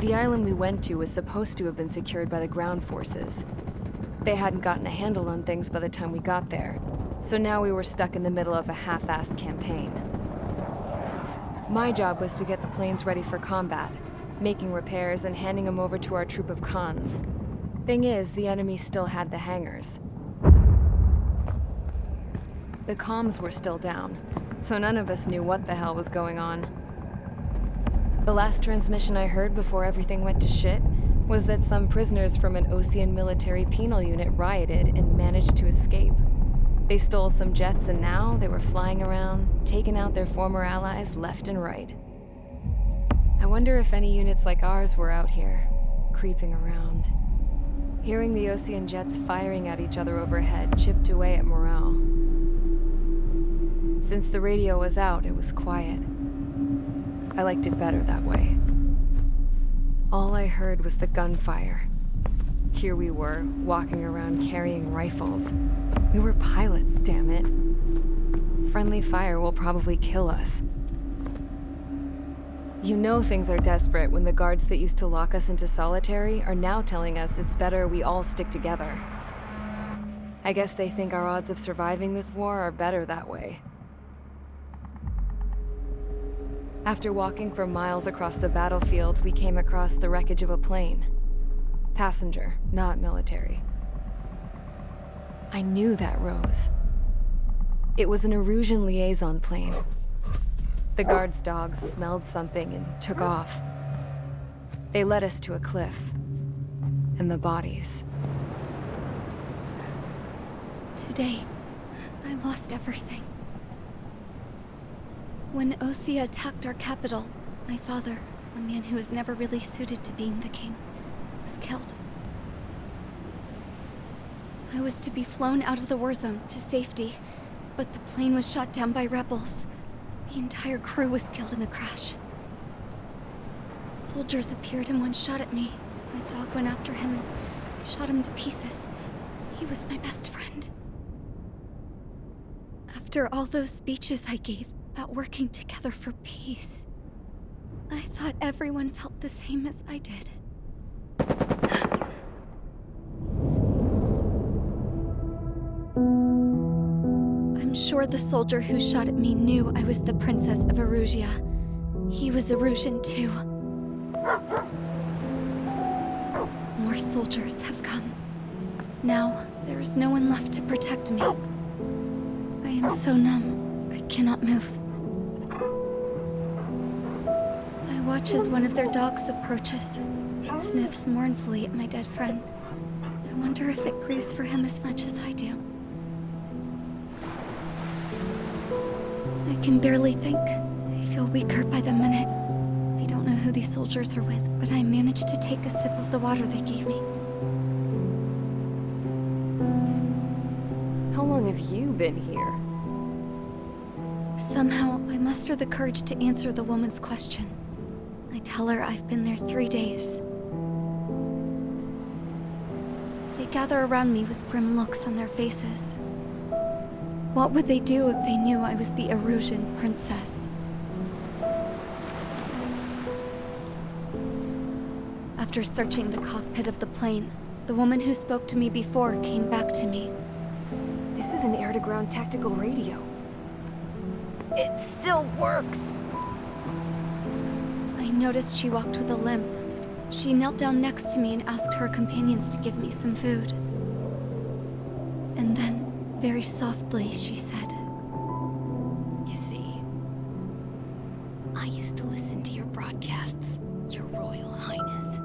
The island we went to was supposed to have been secured by the ground forces. They hadn't gotten a handle on things by the time we got there, so now we were stuck in the middle of a half-assed campaign. My job was to get the planes ready for combat, making repairs and handing them over to our troop of cons. Thing is, the enemy still had the hangars. The comms were still down, so none of us knew what the hell was going on. The last transmission I heard before everything went to shit was that some prisoners from an Osean military penal unit rioted and managed to escape. They stole some jets and now they were flying around, taking out their former allies left and right. I wonder if any units like ours were out here, creeping around. Hearing the Osean jets firing at each other overhead chipped away at morale. Since the radio was out, it was quiet. I liked it better that way. All I heard was the gunfire. Here we were, walking around carrying rifles. We were pilots, damn it. Friendly fire will probably kill us. You know things are desperate when the guards that used to lock us into solitary are now telling us it's better we all stick together. I guess they think our odds of surviving this war are better that way. After walking for miles across the battlefield, we came across the wreckage of a plane. Passenger, not military. I knew that rose. It was an Erusian liaison plane. The guard's dogs smelled something and took off. They led us to a cliff. And the bodies. Today, I lost everything. When Osea attacked our capital, my father, a man who was never really suited to being the king, was killed. I was to be flown out of the war zone to safety, but the plane was shot down by rebels. The entire crew was killed in the crash. Soldiers appeared and one shot at me. My dog went after him and shot him to pieces. He was my best friend. After all those speeches I gave about working together for peace, I thought everyone felt the same as I did. I'm sure the soldier who shot at me knew I was the Princess of Erusia. He was Erusian too. More soldiers have come. Now, there is no one left to protect me. I am so numb, I cannot move. I watch as one of their dogs approaches. It sniffs mournfully at my dead friend. I wonder if it grieves for him as much as I do. I can barely think. I feel weaker by the minute. I don't know who these soldiers are with, but I managed to take a sip of the water they gave me. How long have you been here? Somehow, I muster the courage to answer the woman's question. I tell her I've been there 3 days. They gather around me with grim looks on their faces. What would they do if they knew I was the Erusian princess? After searching the cockpit of the plane, the woman who spoke to me before came back to me. This is an air-to-ground tactical radio. It still works! I noticed she walked with a limp. She knelt down next to me and asked her companions to give me some food. And then, very softly, she said, You see, I used to listen to your broadcasts, Your Royal Highness.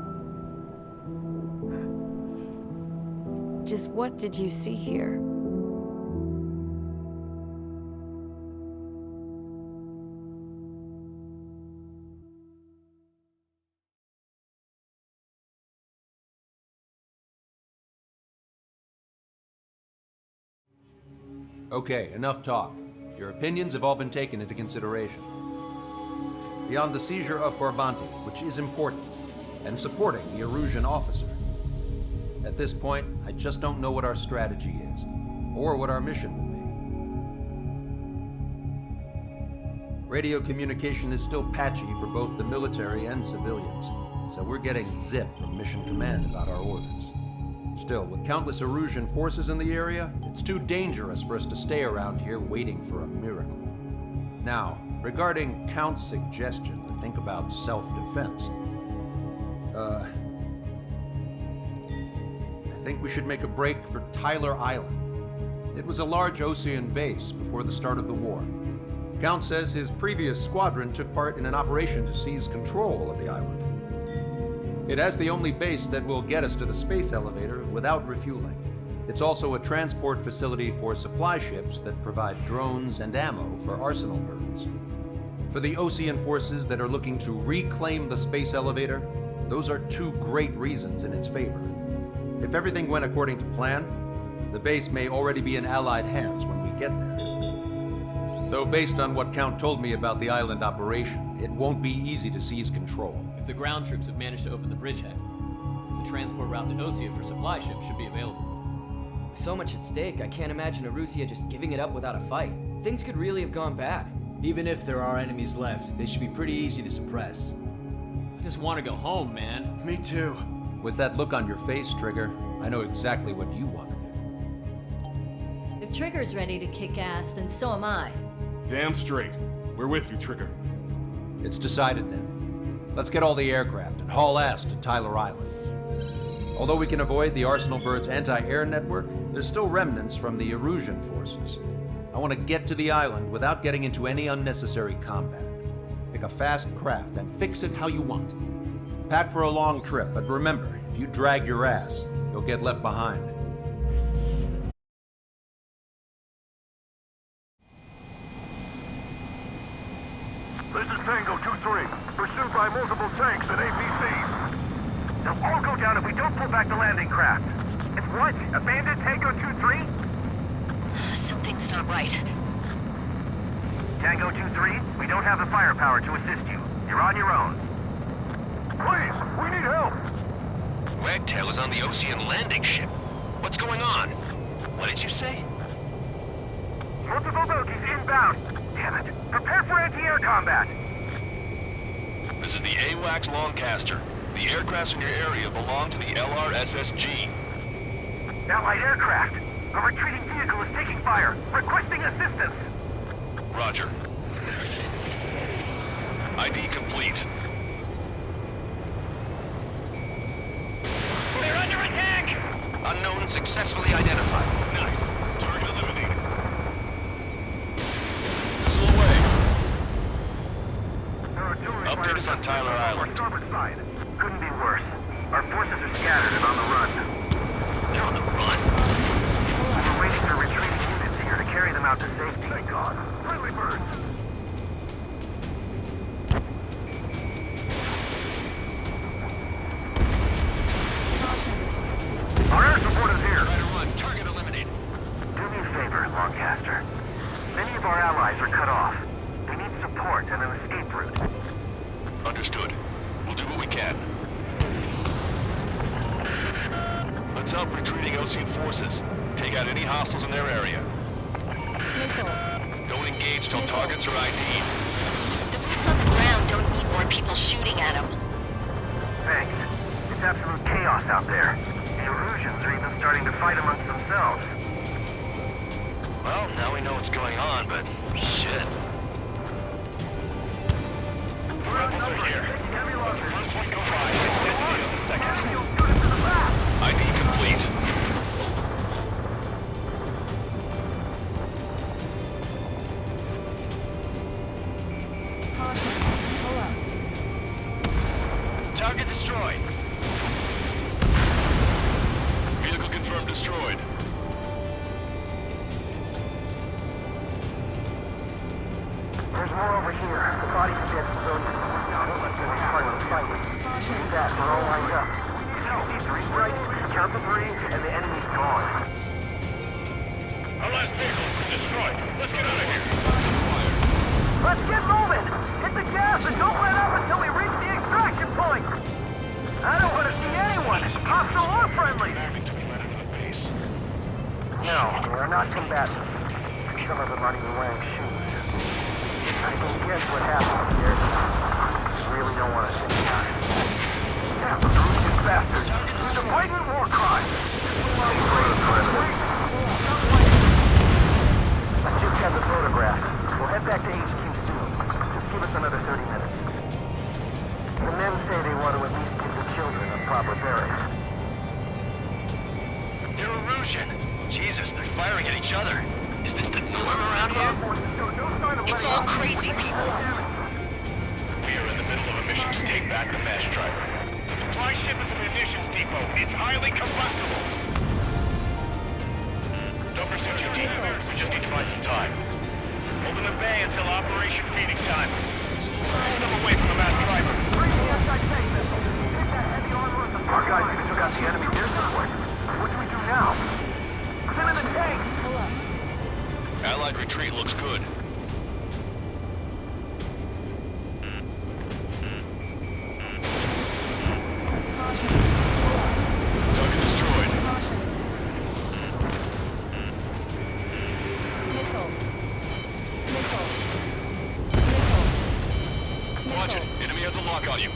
Just what did you see here? Okay, enough talk. Your opinions have all been taken into consideration. Beyond the seizure of Forbanti, which is important, and supporting the Erusian officer. At this point, I just don't know what our strategy is, or what our mission will be. Radio communication is still patchy for both the military and civilians. so we're getting zip from Mission Command about our orders. Still, with countless Erusian forces in the area, it's too dangerous for us to stay around here waiting for a miracle. Now, regarding Count's suggestion to think about self-defense, I think we should make a break for Tyler Island. It was a large Osean base before the start of the war. Count says his previous squadron took part in an operation to seize control of the island. It has the only base that will get us to the space elevator without refueling. It's also a transport facility for supply ships that provide drones and ammo for arsenal birds. For the Osean forces that are looking to reclaim the space elevator, those are two great reasons in its favor. If everything went according to plan, the base may already be in Allied hands when we get there. Though based on what Count told me about the island operation, it won't be easy to seize control. If the ground troops have managed to open the bridgehead, the transport route to Osea for supply ships should be available. With so much at stake, I can't imagine Erusia just giving it up without a fight. Things could really have gone bad. Even if there are enemies left, they should be pretty easy to suppress. I just want to go home, man. Me too. With that look on your face, Trigger, I know exactly what you want to do. If Trigger's ready to kick ass, then so am I. Damn straight. We're with you, Trigger. It's decided then. Let's get all the aircraft and haul ass to Tyler Island. Although we can avoid the Arsenal Bird's anti-air network, there's still remnants from the Erusian forces. I want to get to the island without getting into any unnecessary combat. Pick a fast craft and fix it how you want. Pack for a long trip, but remember, if you drag your ass, you'll get left behind. This is Tango 2-3, pursued by multiple tanks and APCs. They'll all go down if we don't pull back the landing craft. It's what? Abandoned Tango 2-3? Something's not right. Tango 2-3, we don't have the firepower to assist you. You're on your own. Please, we need help! Wagtail is on the Osean landing ship. What's going on? What did you say? Multiple bogies inbound. Damn it. Prepare for anti-air combat. This is the AWACS Lancaster. The aircrafts in your area belong to the LRSSG. Allied aircraft. A retreating vehicle is taking fire. Requesting assistance. Roger. ID complete. They're under attack! Unknown successfully identified. Nice. Target eliminated. Missile away. Update us on Tyler Island. Starboard side. Couldn't be worse. Our forces are scattered and on the run. They're on the run? We're waiting for retreating units here to carry them out to safety. Thank God. Friendly birds. Our air support is here. Try to run. Target eliminated. Do me a favor, Lancaster. Many of our allies are cut off. They need support and an escape route. Understood. We'll do what we can. Let's help retreating Osean forces. Take out any hostiles in their area. Don't engage till targets are ID'd. The boots on the ground don't need more people shooting at them. Thanks. It's absolute chaos out there. The Erusians are even starting to fight amongst themselves. Well, now we know what's going on, but shit. Rebels are here. Heavy losses. 1.05. ID complete. Target destroyed. Vehicle confirmed destroyed. There's more over here. The bodies of dead civilians. Don't let them be part of the fight. See that? We're all lined up. Three strikes, count the three, and the enemy's gone. Our last vehicle was destroyed. Let's get out of here. Let's get moving! Hit the gas and don't let up until we reach the extraction point! I don't want to see anyone, hostile or friendly! No, they are not combatant. Some of them aren't even wearing shoes. I can guess what happened here. Really don't want to sit down. fighting war crimes. I just got the photograph. We'll head back to HQ soon. Just give us another 30 minutes. The men say they want to at least give the children a proper burial. They're Erusian. Jesus, they're firing at each other. Is this the norm around here? It's all crazy people. We are in the middle of a mission to take back the mass driver. The supply ship is a munitions depot. It's highly combustible. Don't pursue too deep. We just need to buy some time. Hold in the bay until Operation Feeding Time. Pull them away from the mass driver. Our guys even took out the enemy business point. What do we do now? Send in the tank! Allied retreat looks good. Target destroyed. Watch it. Enemy has a lock on you.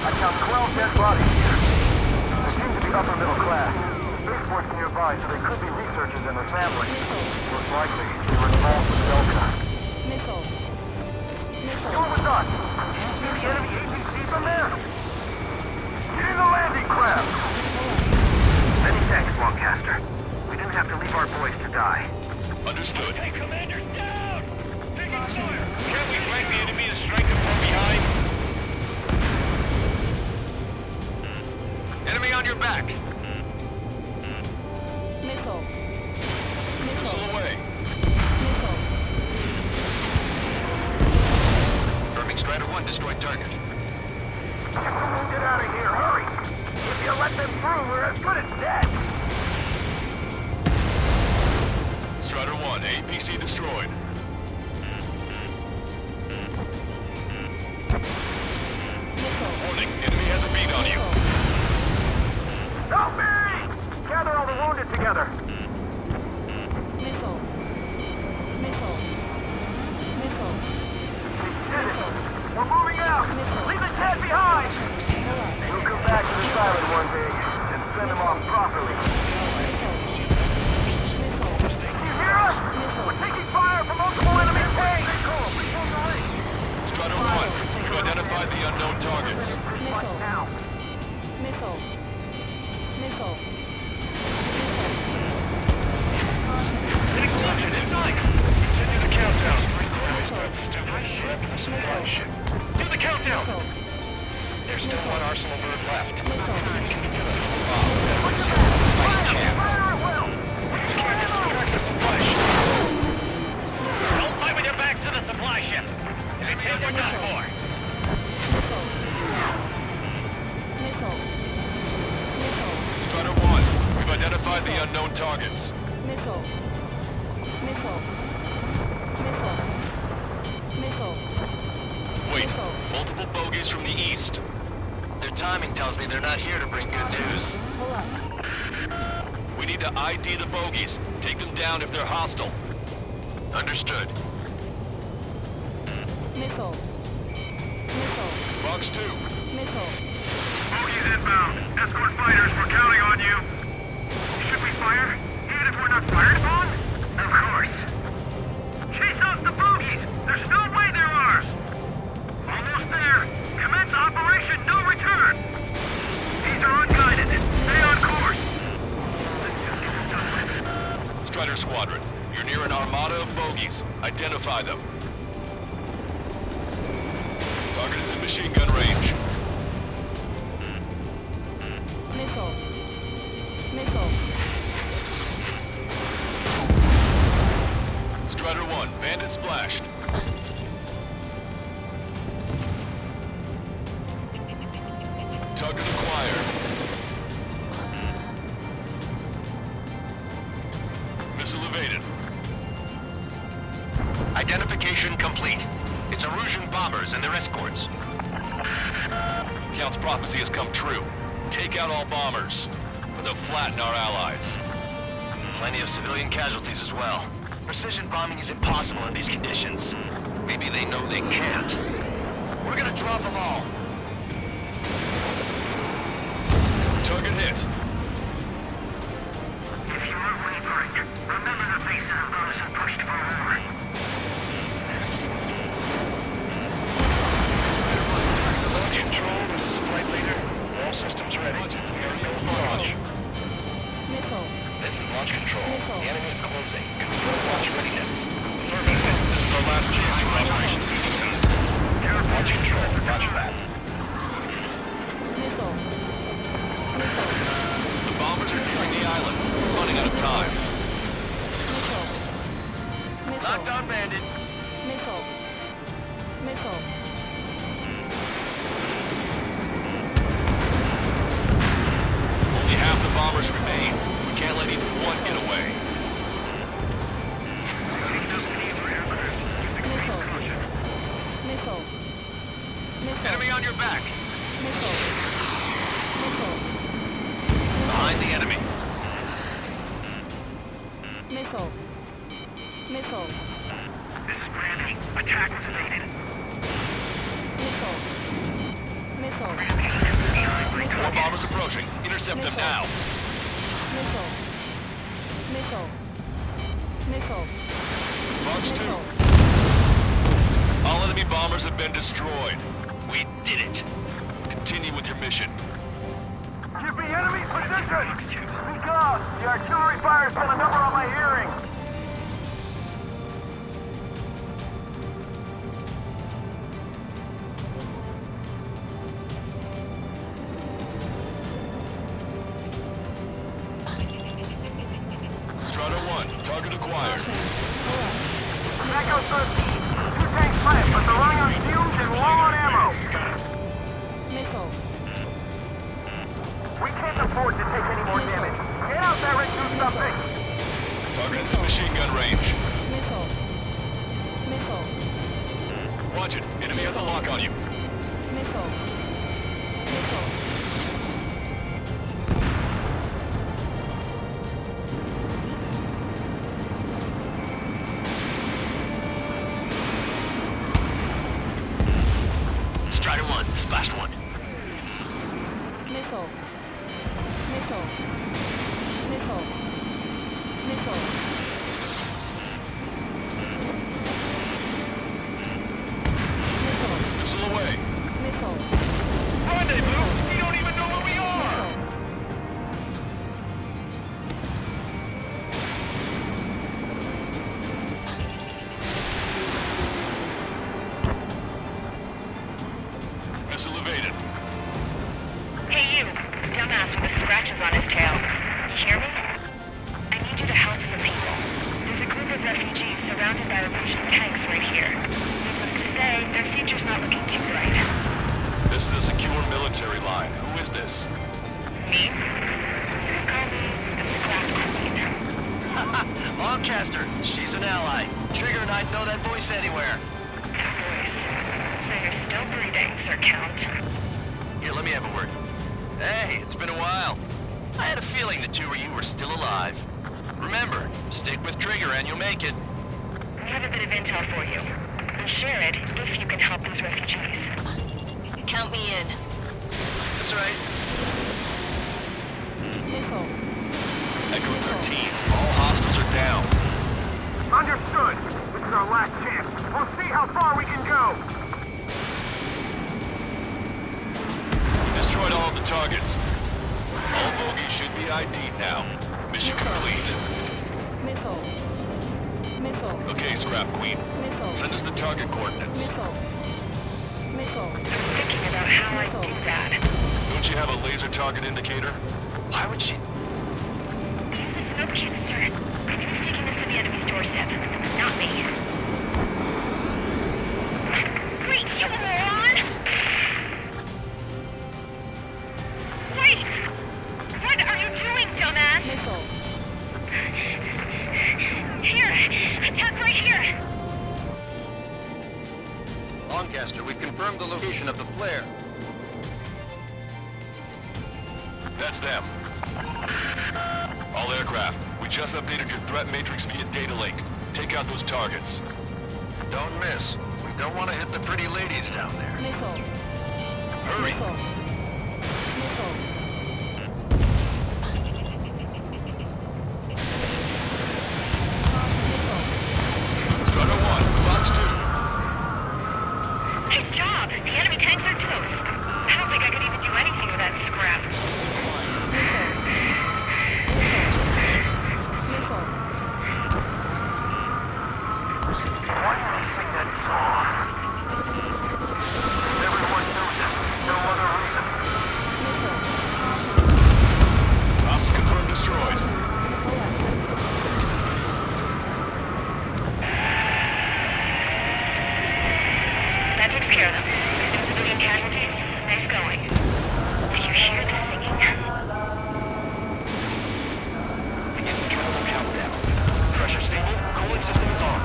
I count 12 dead bodies here. They seem to be upper middle class. Spaceport's nearby, so they could be researchers and their families. Most likely, they were involved with Delta. Go with us! See the enemy APC from there? Get in the landing craft! Many thanks, Lancaster. We didn't have to leave our boys to die. Understood. Hey, commander's down! Taking fire! Can't we flank the enemy and strike them from behind? Enemy on your back. Missile away. Confirming Strider 1 destroyed target. Get out of here, hurry! If you let them through, we're as good as dead! Strider 1, APC destroyed. Warning, enemy has a beat on you. Help me! Gather all the wounded together. We're moving out! Leave the dead behind! We'll come back to this island one day and send them off properly. You hear us? We're taking fire from multiple enemy tanks! Strider 1, you identified the unknown targets. Now. Continue the countdown. Do the countdown! There's still one arsenal bird left. Don't fight with your backs to the supply ship. If it's hit, we're done for. Strider 1, we've identified the unknown targets. Wait, multiple bogies from the east. Their timing tells me they're not here to bring good news. We need to ID the bogies. Take them down if they're hostile. Understood. Fox 2. Bogies inbound. Escort fighters, we're counting on you. Should we fire? Even if we're not fired upon? Of course. Chase off the bogies! There's no way they're ours! Almost there! Commence Operation No Return! These are unguided. Stay on course! Strider Squadron, you're near an armada of bogies. Identify them. Target is in machine gun range. Strider 1, bandit splashed. Target acquired. Missile evaded. Identification complete. It's Erusian bombers and their escorts. Count's prophecy has come true. Take out all bombers, or they'll flatten our allies. Plenty of civilian casualties as well. Precision bombing is impossible in these conditions. Maybe they know they can't. We're gonna drop them all. Target hit. If you are wavering, remember the faces of those who pushed for more. Control, this is Flight Leader. All systems ready. Aerial launch. Missile. This is Launch Control. Missile. The enemy is closing. Control launch readiness. Affirmative. This is our last chance for Operation Phoenix. Launch Control, roger that. Missile. The bombers are nearing the island. We're running out of time. Missile. Missile. Lockdown bandit. Missile. Missile. Only half the bombers remain. We can't let even one get away. Missile. Missile. Enemy on your back. Missile. Missile. Behind the enemy. Missile. Missile. This is Brandy. Attack was evaded. Missile. Missile. More bombers approaching. Intercept them now. Missile. Missile. Missile. Fox 2. Missile. All enemy bombers have been destroyed. We did it. Continue with your mission. Give me enemy position! Speak up! The artillery fire's got a number on my hearing! Strata 1, target acquired. Echo 13, 2 tanks left, but they're running on fumes and low on ammo! Missile. We can't afford to take any more damage. Get out there and do something! Target is in machine gun range. Missile. Missile. Watch it. Enemy has a lock on you. Missile. Missile. Strider 1, splashed 1. Missile. Missile. Missile. Missile. Missile. Missile away. Missile. Rendezvous? You don't even know where we are! Missile. Missile evaded. Hey you, dumbass with the scratches on his tail. You hear me? I need you to help some people. There's a group of refugees surrounded by Russian tanks right here. Needless to say, their future's not looking too bright. This is a secure military line. Who is this? Me? Call me the Glass Queen. Lancaster, she's an ally. Trigger and I'd know that voice anywhere. That voice. So you're still breathing, Sir Count. Here, let me have a word. Hey, it's been a while. I had a feeling the two of you were still alive. Remember, stick with Trigger and you'll make it. We have a bit of intel for you. We'll share it if you can help those refugees. Count me in. That's right. Missile. Echo 13. All hostiles are down. Understood! This is our last chance. We'll see how far we can go! We destroyed all of the targets. All bogies should be ID'd now. Mission complete. Missile. Missile. Okay, Scrap Queen. Missile. Send us the target coordinates. Missile. Missile. I'm thinking about how I do that. Don't you have a laser target indicator? Why would she... Use the smoke canister. I think he's taking this to the enemy's doorstep. Not me. Great, you moron! Wait! What are you doing, dumbass? Missile. Here! Attack right here! Lancaster, we've confirmed the location of the flare. That's them. All aircraft, we just updated your threat matrix via data link. Take out those targets. Don't miss. We Don't want to hit the pretty ladies down there. Missile. Hurry! Missile. Missile. Strider 1, Fox 2. Nice job! The enemy tanks are toast. I don't think I could even do anything with that scrap. Why do I sing that song? Everyone knows it. No other reason. Hostile confirmed destroyed. That took care of them. No civilian casualties. Nice going. Do you hear the singing? Begin terminal countdown. Pressure stable. Cooling system is on.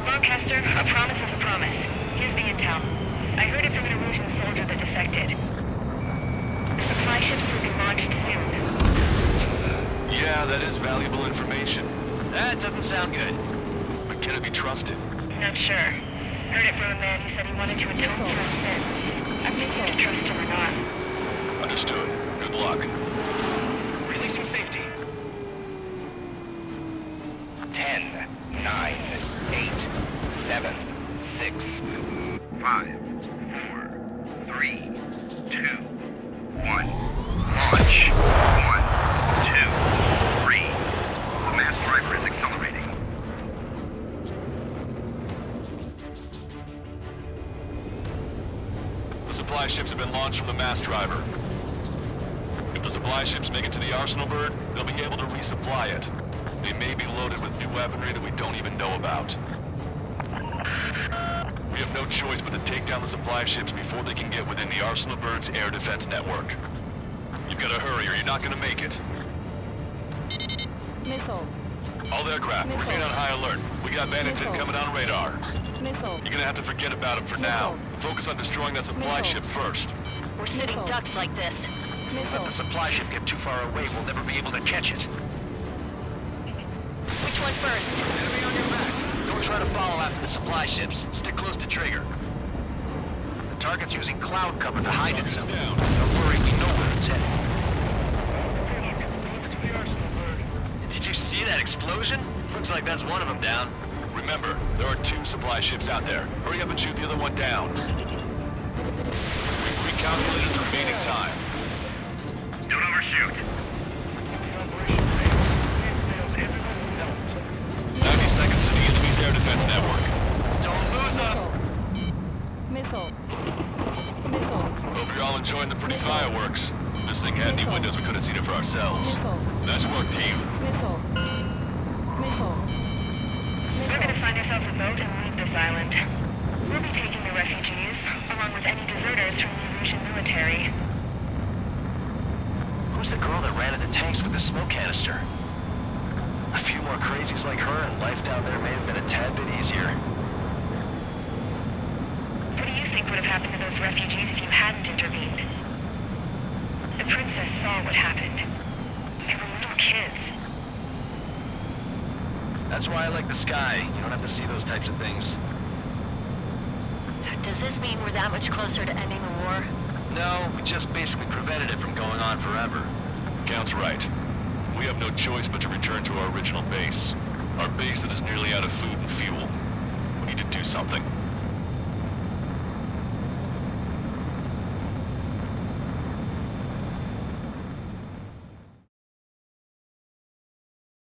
Lancaster, a promise is a promise. Here's the intel. I heard it from an Erusian soldier that defected. The supply ships will be launched soon. Yeah, that is valuable information. That doesn't sound good. But can it be trusted? Not sure. Heard it from a man who said he wanted to atone for his sins. I'm thinking to trust him or not. Understood. Good luck. Releasing safety. 10, 9, 8, 7, 6, 5, 4, 3, 2, 1. Launch. 1, 2, 3. The mass driver is accelerating. The supply ships have been launched from the mass driver. If the supply ships make it to the arsenal bird, they'll be able to resupply it. They may be loaded with new weaponry that we don't even know about. We have no choice but to take down the supply ships before they can get within the arsenal bird's air defense network. You've got to hurry or you're not going to make it. Missile. All aircraft, remain on high alert. We got bandits incoming on radar. Missile. You're gonna have to forget about them for now. Focus on destroying that supply ship first. We're sitting ducks like this. Let the supply ship get too far away, we'll never be able to catch it. Which one first? Enemy on your back. Don't try to follow after the supply ships. Stick close to trigger. The target's using cloud cover to hide Target is itself. down. Don't worry, we know where it's headed. Did you see that explosion? Looks like that's one of them down. Remember, there are 2 supply ships out there. Hurry up and shoot the other one down. We've recalculated the remaining time. Don't overshoot. 90 seconds to the enemy's air defense network. Don't lose them! Missile. Missile. Hope you're all enjoying the pretty fireworks. If this thing had any windows, we could have seen it for ourselves. Nice work, team. Missile. Missile. We're gonna find ourselves a boat and leave this island. We'll be taking the refugees, along with any deserters from the Erusian military. Who's the girl that ran at the tanks with the smoke canister? A few more crazies like her and life down there may have been a tad bit easier. What do you think would have happened to those refugees if you hadn't intervened? The princess saw what happened. They were little kids. That's why I like the sky. You don't have to see those types of things. Does this mean we're that much closer to ending the war? No, we just basically prevented it from going on forever. Count's right. We have no choice but to return to our original base. Our base that is nearly out of food and fuel. We need to do something.